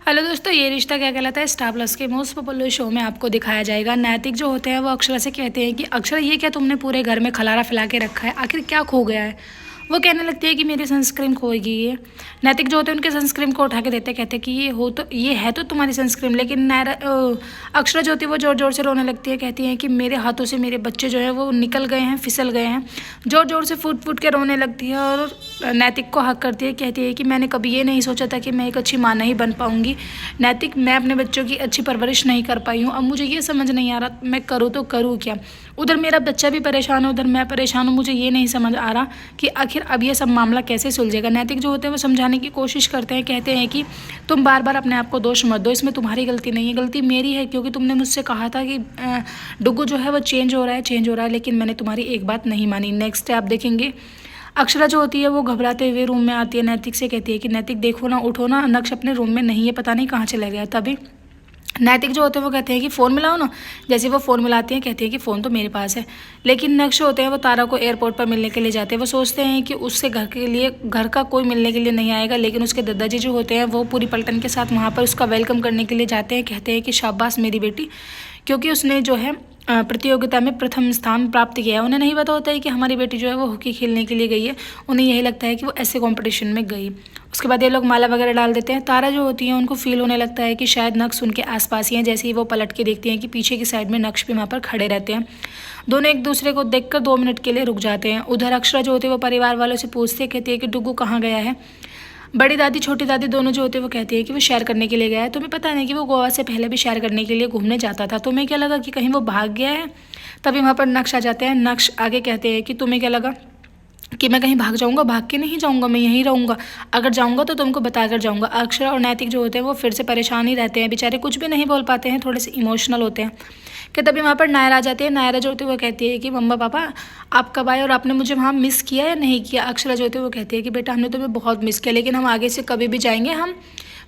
Hello दोस्तों, ये रिश्ता क्या कहलाता है स्टार प्लस के मोस्ट पॉपुलर शो में आपको दिखाया जाएगा। नैतिक जो होते हैं वो अक्षरा से कहते हैं कि अक्षरा ये क्या तुमने पूरे घर में खलारा फैला के रखा है, आखिर क्या खो गया है। वो कहने लगती है कि मेरी सनस्क्रीन खो गई है। नैतिक जो होते हैं उनके सनस्क्रीन को उठा के देते कहते हैं कि ये है तो तुम्हारी सनस्क्रीन, लेकिन अक्षरा जो होती है वो जोर जोर से रोने लगती है। कहती है कि मेरे हाथों से मेरे बच्चे जो है वो निकल गए हैं, फिसल गए हैं। जोर जोर से फूट फूट के रोने लगती है और नैतिक को हक करती है। कहती है कि मैंने कभी ये नहीं सोचा था कि मैं एक अच्छी माँ नहीं बन पाऊंगी। नैतिक, मैं अपने बच्चों की अच्छी परवरिश नहीं कर पाई हूँ। अब मुझे ये समझ नहीं आ रहा मैं करूँ तो करूँ क्या। उधर मेरा बच्चा भी परेशान है, उधर मैं परेशान हूँ। मुझे ये नहीं समझ आ रहा कि आखिर अब ये सब मामला कैसे सुलझेगा। नैतिक जो होते हैं वो समझाने की कोशिश करते हैं। कहते हैं कि तुम बार बार अपने आप को दोष मत दो, इसमें तुम्हारी गलती नहीं है, गलती मेरी है, क्योंकि तुमने मुझसे कहा था कि डुग्गू जो है वो चेंज हो रहा है, लेकिन मैंने तुम्हारी एक बात नहीं मानी। नेक्स्ट आप देखेंगे अक्षरा जो होती है वो घबराते हुए रूम में आती है। नैतिक से कहती है कि नैतिक देखो ना, उठो ना, नक्श अपने रूम में नहीं है, पता नहीं कहाँ चला गया। तभी नैतिक जो होते हैं वो कहते हैं कि फ़ोन मिलाओ ना। जैसे वो फ़ोन मिलाती हैं कहती है कि फ़ोन तो मेरे पास है, लेकिन नक्श होते हैं वो तारा को एयरपोर्ट पर मिलने के लिए जाते हैं। वो सोचते हैं कि उससे घर का कोई मिलने के लिए नहीं आएगा, लेकिन उसके दादाजी जो होते हैं वो पूरी पलटन के साथ वहाँ पर उसका वेलकम करने के लिए जाते हैं। कहते हैं कि शाबाश मेरी बेटी, क्योंकि उसने जो है प्रतियोगिता में प्रथम स्थान प्राप्त किया है। उन्हें नहीं पता होता है कि हमारी बेटी जो है वो हॉकी खेलने के लिए गई है, उन्हें यही लगता है कि वो ऐसे कंपटीशन में गई। उसके बाद ये लोग माला वगैरह डाल देते हैं। तारा जो होती है उनको फील होने लगता है कि शायद नक्श उनके आसपास ही हैं। जैसे ही वो पलट के देखती हैं कि पीछे की साइड में नक्श भी वहाँ पर खड़े रहते हैं। दोनों एक दूसरे को देखकर 2 मिनट के लिए रुक जाते हैं। उधर अक्षरा जो होती है वो परिवार वालों से पूछते कहती है कि डुग्गू कहाँ गया है। बड़ी दादी छोटी दादी दोनों जो होते हैं वो कहती है कि वो शेयर करने के लिए गया है। तुम्हें पता नहीं कि वो गोवा से पहले भी शेयर करने के लिए घूमने जाता था, तुम्हें क्या लगा कि कहीं वो भाग गया है। तभी वहाँ पर नक्श आ जाते हैं। नक्श आगे कहते हैं कि तुम्हें क्या लगा कि मैं कहीं भाग जाऊंगा। भाग के नहीं जाऊंगा, मैं यहीं रहूंगा। अगर जाऊंगा तो तुमको बताकर जाऊंगा। अक्षरा और नैतिक जो होते हैं वो फिर से परेशान ही रहते हैं, बेचारे कुछ भी नहीं बोल पाते हैं, थोड़े से इमोशनल होते हैं। कि तभी वहाँ पर नायरा आ जाती है। नायरा जो होती है वो कहती है कि मम्मा पापा आप कब आए और आपने मुझे वहाँ मिस किया या नहीं किया। अक्षरा जो होती है वो कहती है कि बेटा हमने तुम्हें बहुत मिस किया, लेकिन हम आगे से कभी भी जाएंगे हम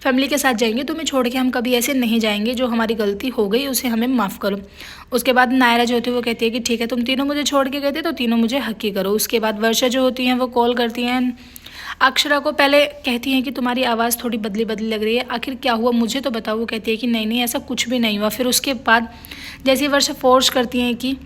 फैमिली के साथ जाएंगे, तुम्हें छोड़ के हम कभी ऐसे नहीं जाएंगे। जो हमारी गलती हो गई उसे हमें माफ़ करो। उसके बाद नायरा जो होती है वो कहती है कि ठीक है, तुम तीनों मुझे छोड़ के गए थे तो तीनों मुझे हक ही करो। उसके बाद वर्षा जो होती हैं वो कॉल करती हैं अक्षरा को। पहले कहती हैं कि तुम्हारी आवाज़ थोड़ी बदली बदली लग रही है, आखिर क्या हुआ मुझे तो बताओ। वो कहती है कि नहीं नहीं ऐसा कुछ भी नहीं हुआ। फिर उसके बाद जैसे वर्षा फोर्स करती हैं कि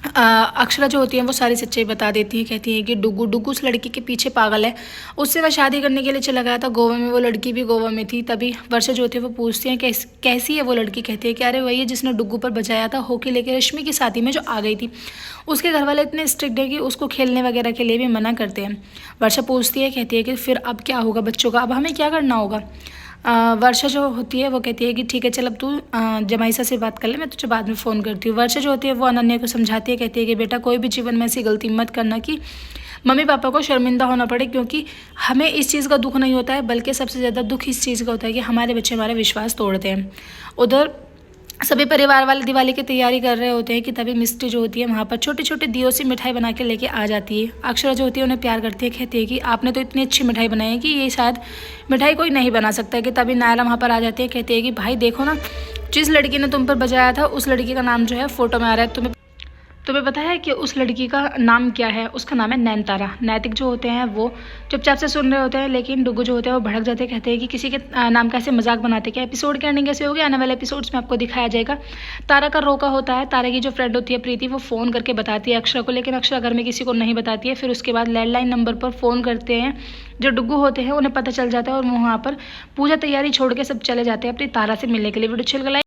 अक्षरा जो होती है वो सारी सच्चाई बता देती है। कहती है कि डुग्गू उस लड़की के पीछे पागल है, उससे वह शादी करने के लिए चला गया था गोवा में, वो लड़की भी गोवा में थी। तभी वर्षा जो होती है वो पूछती है कैसी है वो लड़की। कहती है कि अरे वही है जिसने डुग्गू पर बजाया था हॉकी लेके रश्मि की शादी में जो आ गई थी। उसके घर वाले इतने स्ट्रिक्ट है कि उसको खेलने वगैरह के लिए भी मना करते हैं। वर्षा पूछती है, कहती है कि फिर अब क्या होगा बच्चों का, अब हमें क्या करना होगा। वर्षा जो होती है वो कहती है कि ठीक है चल अब तू जमाईसा से बात कर ले, मैं तुझे बाद में फ़ोन करती हूँ। वर्षा जो होती है वो अनन्या को समझाती है। कहती है कि बेटा कोई भी जीवन में ऐसी गलती मत करना कि मम्मी पापा को शर्मिंदा होना पड़े, क्योंकि हमें इस चीज़ का दुख नहीं होता है, बल्कि सबसे ज़्यादा दुख इस चीज़ का होता है कि हमारे बच्चे हमारा विश्वास तोड़ते हैं। उधर सभी परिवार वाले दिवाली की तैयारी कर रहे होते हैं कि तभी मिस्टी जो होती है वहाँ पर छोटे छोटे दियों से मिठाई बना के लेके आ जाती है। अक्षरा जो होती है उन्हें प्यार करती है। कहती है कि आपने तो इतनी अच्छी मिठाई बनाई है कि ये शायद मिठाई कोई नहीं बना सकता है। कि तभी नायरा वहाँ पर आ जाती है। कहती है कि भाई देखो ना, जिस लड़की ने तुम पर बजाया था उस लड़की का नाम जो है फोटो में आ रहा है। तुम्हें पता है कि उस लड़की का नाम क्या है? उसका नाम है नैनतारा। नैतिक जो होते हैं वो चुपचाप से सुन रहे होते हैं, लेकिन डुग्गू जो होते हैं वो भड़क जाते हैं। कहते हैं कि किसी के नाम का ऐसे मजाक बनाते क्या। एपिसोड के एंडिंग कैसे हो गया आने वाले एपिसोड्स में आपको दिखाया जाएगा। तारा का रोका होता है। तारा की जो फ्रेंड होती है प्रीति, वो फ़ोन करके बताती है अक्षरा को, लेकिन अक्षरा घर में किसी को नहीं बताती है। फिर उसके बाद लैंडलाइन नंबर पर फ़ोन करते हैं जो डुग्गू होते हैं, उन्हें पता चल जाता है और वहाँ पर पूजा तैयारी छोड़ के सब चले जाते हैं अपनी तारा से मिलने के लिए। वीडियो अच्छी लगी